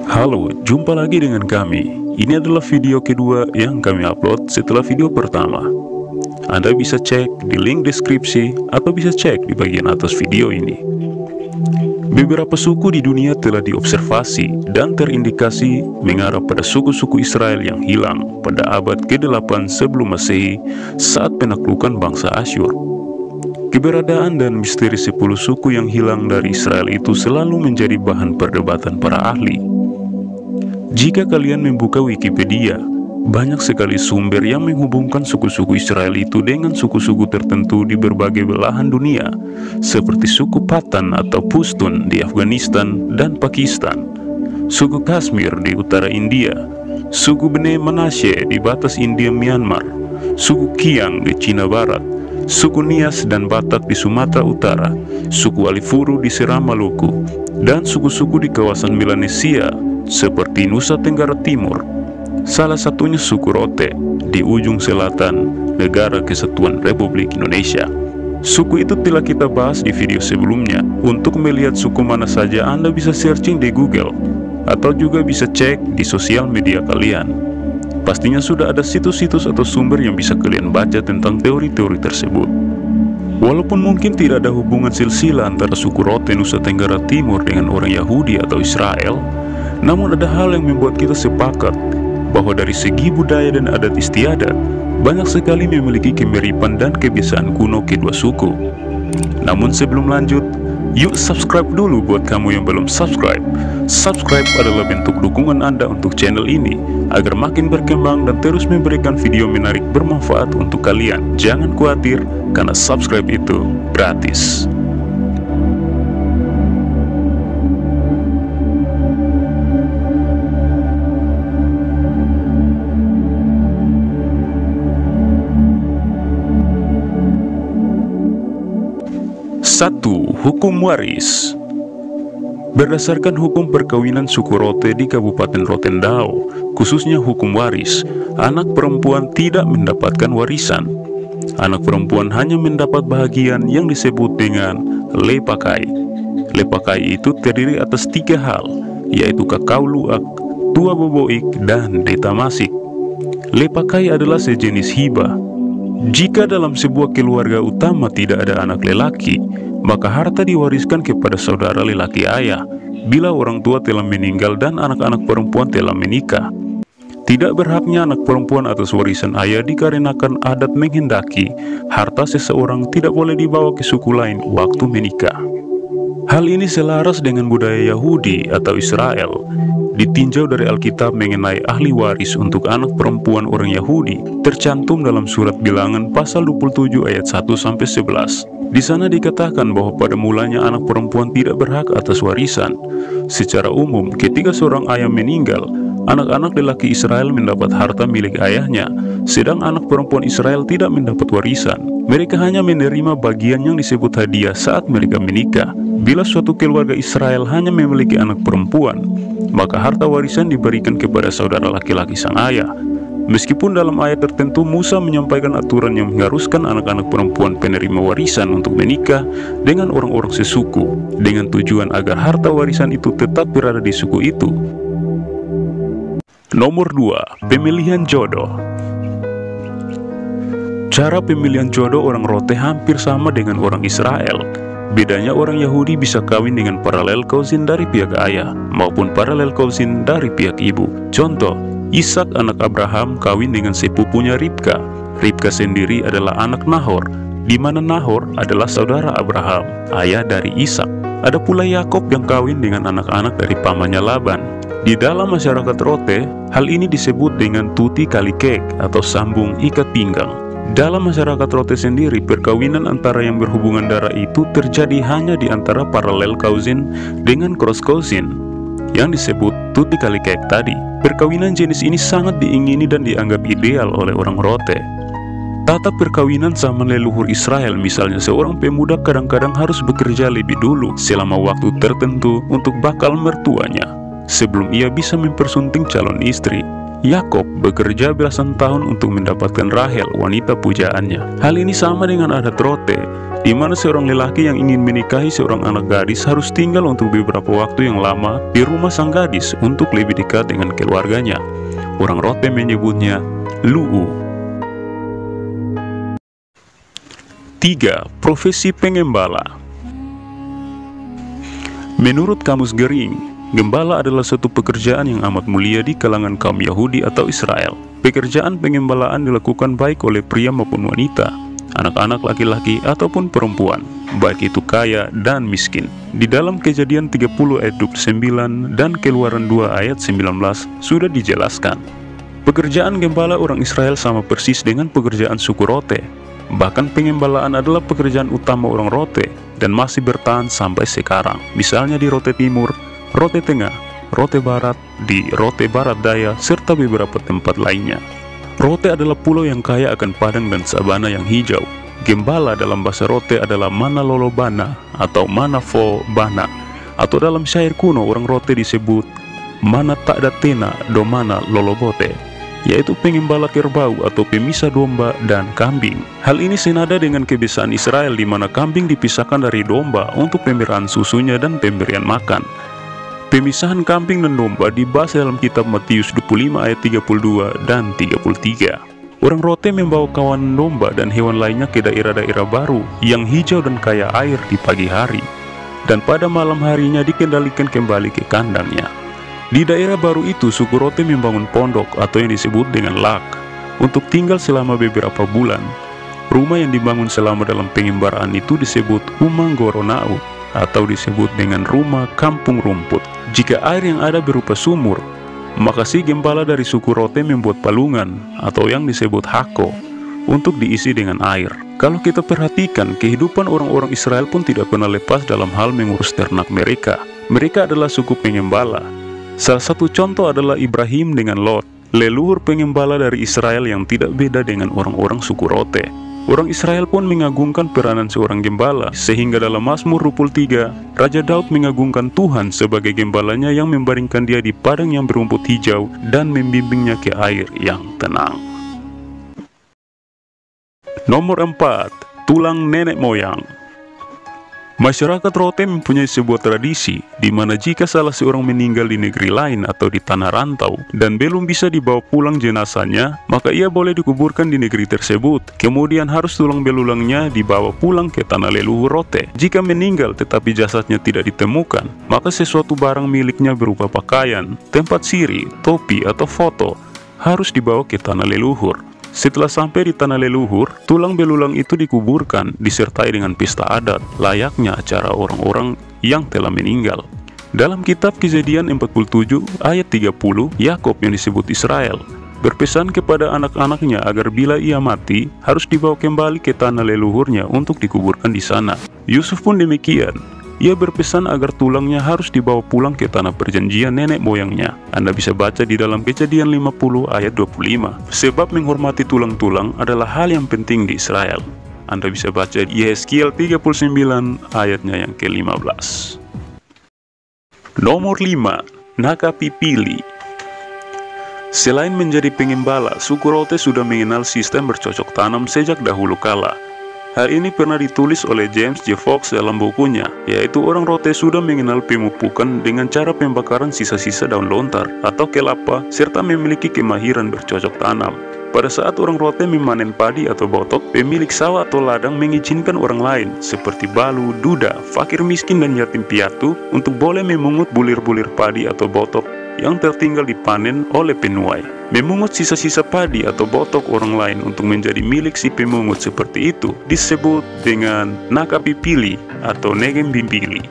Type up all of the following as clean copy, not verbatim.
Halo, jumpa lagi dengan kami. Ini adalah video kedua yang kami upload setelah video pertama. Anda bisa cek di link deskripsi atau bisa cek di bagian atas video ini. Beberapa suku di dunia telah diobservasi dan terindikasi mengarah pada suku-suku Israel yang hilang pada abad ke-8 sebelum Masehi saat penaklukan bangsa Asyur. Keberadaan dan misteri 10 suku yang hilang dari Israel itu selalu menjadi bahan perdebatan para ahli. Jika kalian membuka Wikipedia, banyak sekali sumber yang menghubungkan suku-suku Israel itu dengan suku-suku tertentu di berbagai belahan dunia, seperti suku Patan atau Pushtun di Afghanistan dan Pakistan, suku Kashmir di utara India, suku Bene Manasye di batas India Myanmar, suku Qiang di Cina Barat, suku Nias dan Batak di Sumatera Utara, suku Alifuru di Seram Maluku, dan suku-suku di kawasan Melanesia seperti Nusa Tenggara Timur. Salah satunya suku Rote di ujung selatan Negara Kesatuan Republik Indonesia. Suku itu telah kita bahas di video sebelumnya. Untuk melihat suku mana saja Anda bisa searching di Google atau juga bisa cek di sosial media kalian. Pastinya sudah ada situs-situs atau sumber yang bisa kalian baca tentang teori-teori tersebut. Walaupun mungkin tidak ada hubungan silsilah antara suku Rote Nusa Tenggara Timur dengan orang Yahudi atau Israel, namun ada hal yang membuat kita sepakat bahwa dari segi budaya dan adat istiadat, banyak sekali memiliki kemiripan dan kebiasaan kuno kedua suku. Namun sebelum lanjut, yuk subscribe dulu buat kamu yang belum subscribe. Subscribe adalah bentuk dukungan Anda untuk channel ini, agar makin berkembang dan terus memberikan video menarik bermanfaat untuk kalian. Jangan khawatir, karena subscribe itu gratis. Satu, hukum waris. Berdasarkan hukum perkawinan suku Rote di Kabupaten Rotendao, khususnya hukum waris, anak perempuan tidak mendapatkan warisan. Anak perempuan hanya mendapat bahagian yang disebut dengan lepakai. Lepakai itu terdiri atas 3 hal, yaitu kakau luak, tua boboik, dan detamasik. Lepakai adalah sejenis hibah. Jika dalam sebuah keluarga utama tidak ada anak lelaki, maka harta diwariskan kepada saudara lelaki ayah bila orang tua telah meninggal dan anak-anak perempuan telah menikah. Tidak berhaknya anak perempuan atas warisan ayah dikarenakan adat menghendaki harta seseorang tidak boleh dibawa ke suku lain waktu menikah. Hal ini selaras dengan budaya Yahudi atau Israel. Ditinjau dari Alkitab mengenai ahli waris untuk anak perempuan orang Yahudi, tercantum dalam surat Bilangan pasal 27 ayat 1-11. Di sana dikatakan bahwa pada mulanya anak perempuan tidak berhak atas warisan. Secara umum, ketika seorang ayah meninggal, anak-anak lelaki Israel mendapat harta milik ayahnya, sedang anak perempuan Israel tidak mendapat warisan. Mereka hanya menerima bagian yang disebut hadiah saat mereka menikah. Bila suatu keluarga Israel hanya memiliki anak perempuan, maka harta warisan diberikan kepada saudara laki-laki sang ayah. Meskipun dalam ayat tertentu Musa menyampaikan aturan yang mengharuskan anak-anak perempuan penerima warisan untuk menikah dengan orang-orang sesuku, dengan tujuan agar harta warisan itu tetap berada di suku itu. Nomor 2. Pemilihan jodoh. Cara pemilihan jodoh orang Rote hampir sama dengan orang Israel. Bedanya orang Yahudi bisa kawin dengan paralel cousin dari pihak ayah maupun paralel cousin dari pihak ibu. Contoh, Ishak anak Abraham kawin dengan sepupunya Ribka. Ribka sendiri adalah anak Nahor, di mana Nahor adalah saudara Abraham, ayah dari Ishak. Ada pula Yakob yang kawin dengan anak-anak dari pamannya Laban. Di dalam masyarakat Rote, hal ini disebut dengan tuti kalikek atau sambung ikat pinggang. Dalam masyarakat Rote sendiri, perkawinan antara yang berhubungan darah itu terjadi hanya di antara paralel cousin dengan cross cousin yang disebut tuti kalikek tadi. Perkawinan jenis ini sangat diingini dan dianggap ideal oleh orang Rote. Tata perkawinan sama leluhur Israel, misalnya seorang pemuda kadang-kadang harus bekerja lebih dulu selama waktu tertentu untuk bakal mertuanya sebelum ia bisa mempersunting calon istri. Yakob bekerja belasan tahun untuk mendapatkan Rahel, wanita pujaannya. Hal ini sama dengan adat rote, di mana seorang lelaki yang ingin menikahi seorang anak gadis harus tinggal untuk beberapa waktu yang lama di rumah sang gadis untuk lebih dekat dengan keluarganya. Orang rote menyebutnya lu'u. 3. Profesi pengembala. Menurut Kamus Gering, gembala adalah suatu pekerjaan yang amat mulia di kalangan kaum Yahudi atau Israel. Pekerjaan pengembalaan dilakukan baik oleh pria maupun wanita, anak-anak laki-laki ataupun perempuan, baik itu kaya dan miskin. Di dalam Kejadian 30 ayat 29 dan Keluaran 2 ayat 19 sudah dijelaskan. Pekerjaan gembala orang Israel sama persis dengan pekerjaan suku rote. Bahkan pengembalaan adalah pekerjaan utama orang rote dan masih bertahan sampai sekarang. Misalnya di Rote Timur, Rote Tengah, Rote Barat, di Rote Barat Daya, serta beberapa tempat lainnya. Rote adalah pulau yang kaya akan padang dan sabana yang hijau. Gembala dalam bahasa rote adalah mana lolobana atau mana fo bana, atau dalam syair kuno orang rote disebut mana tak datena do mana lolobote, yaitu pengembala kerbau atau pemisah domba dan kambing. Hal ini senada dengan kebiasaan Israel di mana kambing dipisahkan dari domba untuk pemberian susunya dan pemberian makan. Pemisahan kambing dan domba dibahas dalam kitab Matius 25 ayat 32 dan 33. Orang rote membawa kawanan domba dan hewan lainnya ke daerah-daerah baru yang hijau dan kaya air di pagi hari, dan pada malam harinya dikendalikan kembali ke kandangnya. Di daerah baru itu, suku rote membangun pondok atau yang disebut dengan lak untuk tinggal selama beberapa bulan. Rumah yang dibangun selama dalam pengembaraan itu disebut umang goronau atau disebut dengan rumah kampung rumput. Jika air yang ada berupa sumur, maka si gembala dari suku rote membuat palungan atau yang disebut hako untuk diisi dengan air. Kalau kita perhatikan, kehidupan orang-orang Israel pun tidak pernah lepas dalam hal mengurus ternak mereka. Mereka adalah suku pengembala. Salah satu contoh adalah Ibrahim dengan Lot, leluhur pengembala dari Israel yang tidak beda dengan orang-orang suku rote. Orang Israel pun mengagungkan peranan seorang gembala, sehingga dalam Mazmur 23, Raja Daud mengagungkan Tuhan sebagai gembalanya yang membaringkan dia di padang yang berumput hijau dan membimbingnya ke air yang tenang. Nomor 4. Tulang nenek moyang. Masyarakat rote mempunyai sebuah tradisi di mana jika salah seorang meninggal di negeri lain atau di tanah rantau dan belum bisa dibawa pulang jenazahnya, maka ia boleh dikuburkan di negeri tersebut. Kemudian harus tulang belulangnya dibawa pulang ke tanah leluhur rote. Jika meninggal tetapi jasadnya tidak ditemukan, maka sesuatu barang miliknya berupa pakaian, tempat siri, topi atau foto harus dibawa ke tanah leluhur. Setelah sampai di tanah leluhur, tulang belulang itu dikuburkan disertai dengan pesta adat, layaknya acara orang-orang yang telah meninggal. Dalam kitab Kejadian 47 ayat 30, Yakob yang disebut Israel berpesan kepada anak-anaknya agar bila ia mati, harus dibawa kembali ke tanah leluhurnya untuk dikuburkan di sana. Yusuf pun demikian. Ia berpesan agar tulangnya harus dibawa pulang ke tanah perjanjian nenek moyangnya. Anda bisa baca di dalam Kejadian 50 ayat 25. Sebab menghormati tulang-tulang adalah hal yang penting di Israel. Anda bisa baca di Yeskiel 39 ayatnya yang ke-15. Nomor 5. Nakapipili. Selain menjadi pengembala, suku rote sudah mengenal sistem bercocok tanam sejak dahulu kala. Hal ini pernah ditulis oleh James J. Fox dalam bukunya, yaitu orang rote sudah mengenal pemupukan dengan cara pembakaran sisa-sisa daun lontar atau kelapa, serta memiliki kemahiran bercocok tanam. Pada saat orang rote memanen padi atau botok, pemilik sawah atau ladang mengizinkan orang lain, seperti balu, duda, fakir miskin dan yatim piatu, untuk boleh memungut bulir-bulir padi atau botok yang tertinggal dipanen oleh penuai. Memungut sisa-sisa padi atau botok orang lain untuk menjadi milik si pemungut seperti itu disebut dengan nakapipili atau negembimbili.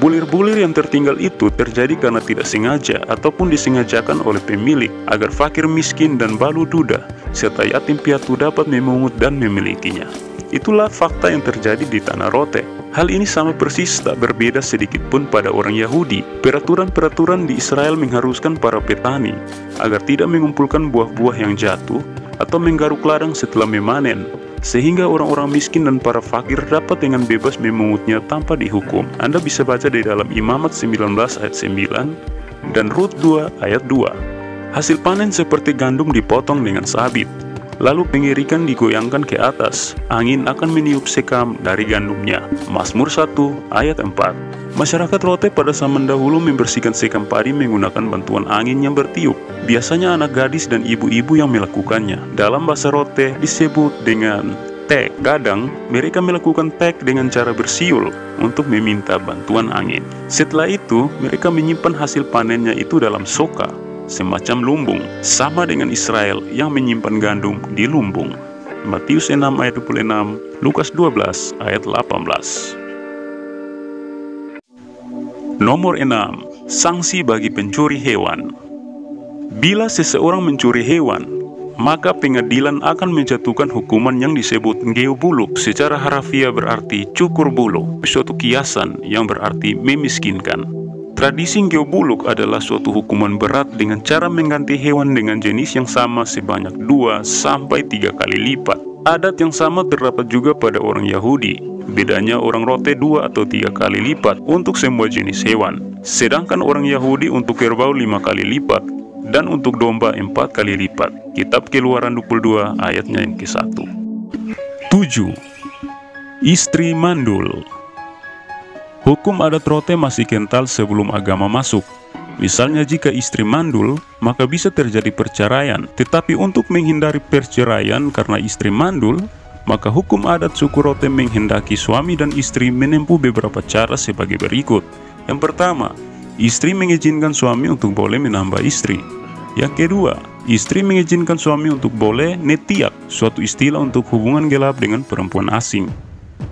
Bulir-bulir yang tertinggal itu terjadi karena tidak sengaja ataupun disengajakan oleh pemilik agar fakir miskin dan balu duda serta yatim piatu dapat memungut dan memilikinya. Itulah fakta yang terjadi di tanah rote. Hal ini sama persis, tak berbeda sedikit pun pada orang Yahudi. Peraturan-peraturan di Israel mengharuskan para petani agar tidak mengumpulkan buah-buah yang jatuh atau menggaruk ladang setelah memanen, sehingga orang-orang miskin dan para fakir dapat dengan bebas memungutnya tanpa dihukum. Anda bisa baca di dalam Imamat 19 ayat 9 dan Rut 2 ayat 2. Hasil panen seperti gandum dipotong dengan sabit, lalu pengirikan digoyangkan ke atas, angin akan meniup sekam dari gandumnya. Mazmur 1 ayat 4. Masyarakat Rote pada zaman dahulu membersihkan sekam padi menggunakan bantuan angin yang bertiup. Biasanya anak gadis dan ibu-ibu yang melakukannya. Dalam bahasa Rote disebut dengan tek. Kadang mereka melakukan tek dengan cara bersiul untuk meminta bantuan angin. Setelah itu mereka menyimpan hasil panennya itu dalam soka, semacam lumbung, sama dengan Israel yang menyimpan gandum di lumbung. Matius 6 ayat 26, Lukas 12 ayat 18. Nomor 6. Sanksi bagi pencuri hewan. Bila seseorang mencuri hewan, maka pengadilan akan menjatuhkan hukuman yang disebut geobuluk. Secara harafiah berarti cukur bulu, suatu kiasan yang berarti memiskinkan. Tradisi geobuluk adalah suatu hukuman berat dengan cara mengganti hewan dengan jenis yang sama sebanyak 2-3 kali lipat. Adat yang sama terdapat juga pada orang Yahudi. Bedanya orang Rote 2 atau 3 kali lipat untuk semua jenis hewan. Sedangkan orang Yahudi untuk kerbau 5 kali lipat dan untuk domba 4 kali lipat. Kitab Keluaran 22 ayatnya yang ke-1. 7. Istri mandul. Hukum adat Rote masih kental sebelum agama masuk. Misalnya jika istri mandul, maka bisa terjadi perceraian. Tetapi untuk menghindari perceraian karena istri mandul, maka hukum adat suku Rote menghendaki suami dan istri menempuh beberapa cara sebagai berikut. Yang pertama, istri mengizinkan suami untuk boleh menambah istri. Yang kedua, istri mengizinkan suami untuk boleh netiak, suatu istilah untuk hubungan gelap dengan perempuan asing.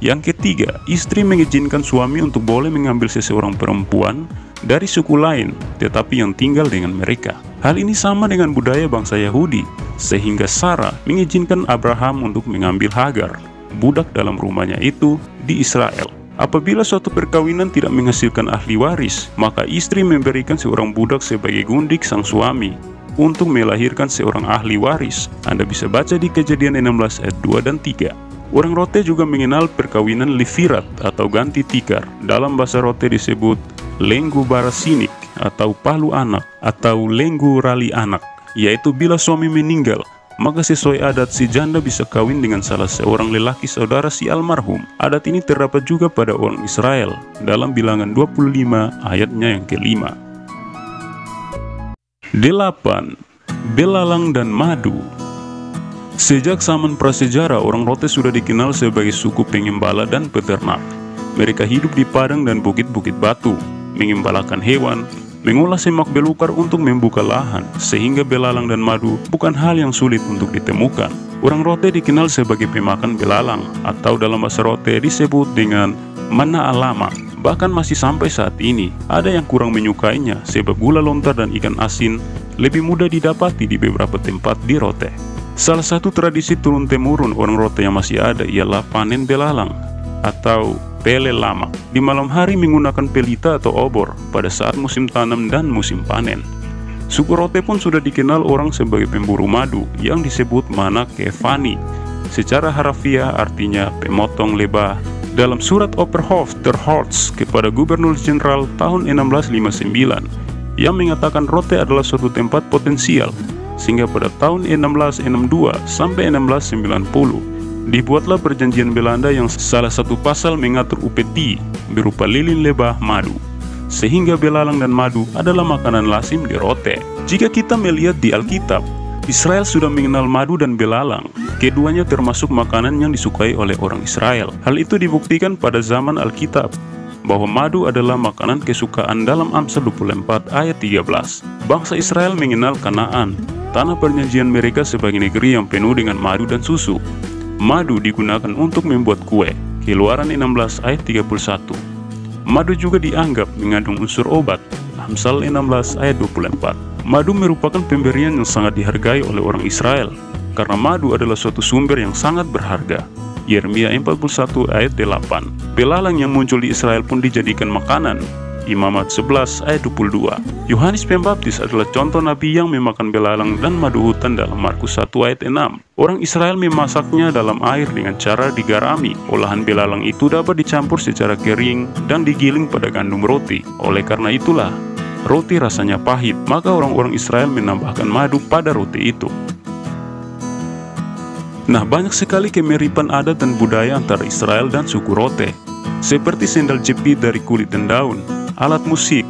Yang ketiga, istri mengizinkan suami untuk boleh mengambil seseorang perempuan dari suku lain, tetapi yang tinggal dengan mereka. Hal ini sama dengan budaya bangsa Yahudi, sehingga Sarah mengizinkan Abraham untuk mengambil Hagar, budak dalam rumahnya itu di Israel. Apabila suatu perkawinan tidak menghasilkan ahli waris, maka istri memberikan seorang budak sebagai gundik sang suami untuk melahirkan seorang ahli waris. Anda bisa baca di Kejadian 16 ayat 2 dan 3. Orang Rote juga mengenal perkawinan levirat atau ganti tikar. Dalam bahasa Rote disebut lenggu barasinik atau palu anak atau lenggu rali anak, yaitu bila suami meninggal, maka sesuai adat si janda bisa kawin dengan salah seorang lelaki saudara si almarhum. Adat ini terdapat juga pada orang Israel dalam Bilangan 25 ayatnya yang ke-5. 8. Belalang dan madu. Sejak zaman prasejarah, orang Rote sudah dikenal sebagai suku pengembala dan peternak. Mereka hidup di padang dan bukit-bukit batu, mengembalakan hewan, mengolah semak belukar untuk membuka lahan, sehingga belalang dan madu bukan hal yang sulit untuk ditemukan. Orang Rote dikenal sebagai pemakan belalang, atau dalam bahasa Rote disebut dengan mana alama. Bahkan masih sampai saat ini, ada yang kurang menyukainya sebab gula lontar dan ikan asin lebih mudah didapati di beberapa tempat di Rote. Salah satu tradisi turun-temurun orang Rote yang masih ada ialah panen belalang atau pele lama di malam hari menggunakan pelita atau obor pada saat musim tanam dan musim panen. Suku Rote pun sudah dikenal orang sebagai pemburu madu yang disebut mana kefani. Secara harafiah artinya pemotong lebah. Dalam surat Oberhof ter Horst kepada Gubernur Jenderal tahun 1659 yang mengatakan Rote adalah suatu tempat potensial, sehingga pada tahun 1662 sampai 1690 dibuatlah perjanjian Belanda yang salah satu pasal mengatur upeti berupa lilin lebah madu, sehingga belalang dan madu adalah makanan lazim di Rote. Jika kita melihat di Alkitab, Israel sudah mengenal madu dan belalang. Keduanya termasuk makanan yang disukai oleh orang Israel. Hal itu dibuktikan pada zaman Alkitab bahwa madu adalah makanan kesukaan dalam Amsal 24 ayat 13. Bangsa Israel mengenal Kanaan, tanah perjanjian mereka, sebagai negeri yang penuh dengan madu dan susu. Madu digunakan untuk membuat kue. Keluaran 16 ayat 31. Madu juga dianggap mengandung unsur obat. Amsal 16 ayat 24. Madu merupakan pemberian yang sangat dihargai oleh orang Israel, karena madu adalah suatu sumber yang sangat berharga. Yeremia 41 ayat 8. Belalang yang muncul di Israel pun dijadikan makanan. Imamat 11 ayat 22. Yohanes Pembaptis adalah contoh nabi yang memakan belalang dan madu hutan dalam Markus 1 ayat 6. Orang Israel memasaknya dalam air dengan cara digarami. Olahan belalang itu dapat dicampur secara kering dan digiling pada gandum roti. Oleh karena itulah, roti rasanya pahit, maka orang-orang Israel menambahkan madu pada roti itu. Nah, banyak sekali kemiripan adat dan budaya antara Israel dan suku Rote, seperti sendal jepit dari kulit dan daun, alat musik,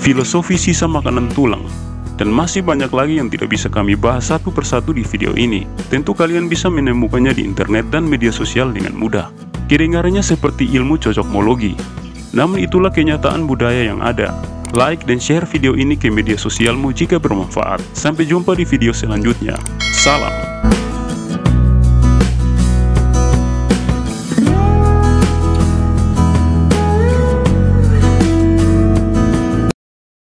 filosofi sisa makanan tulang, dan masih banyak lagi yang tidak bisa kami bahas satu persatu di video ini. Tentu kalian bisa menemukannya di internet dan media sosial dengan mudah. Kedengarannya seperti ilmu cocokmologi, namun itulah kenyataan budaya yang ada. Like dan share video ini ke media sosialmu jika bermanfaat. Sampai jumpa di video selanjutnya. Salam.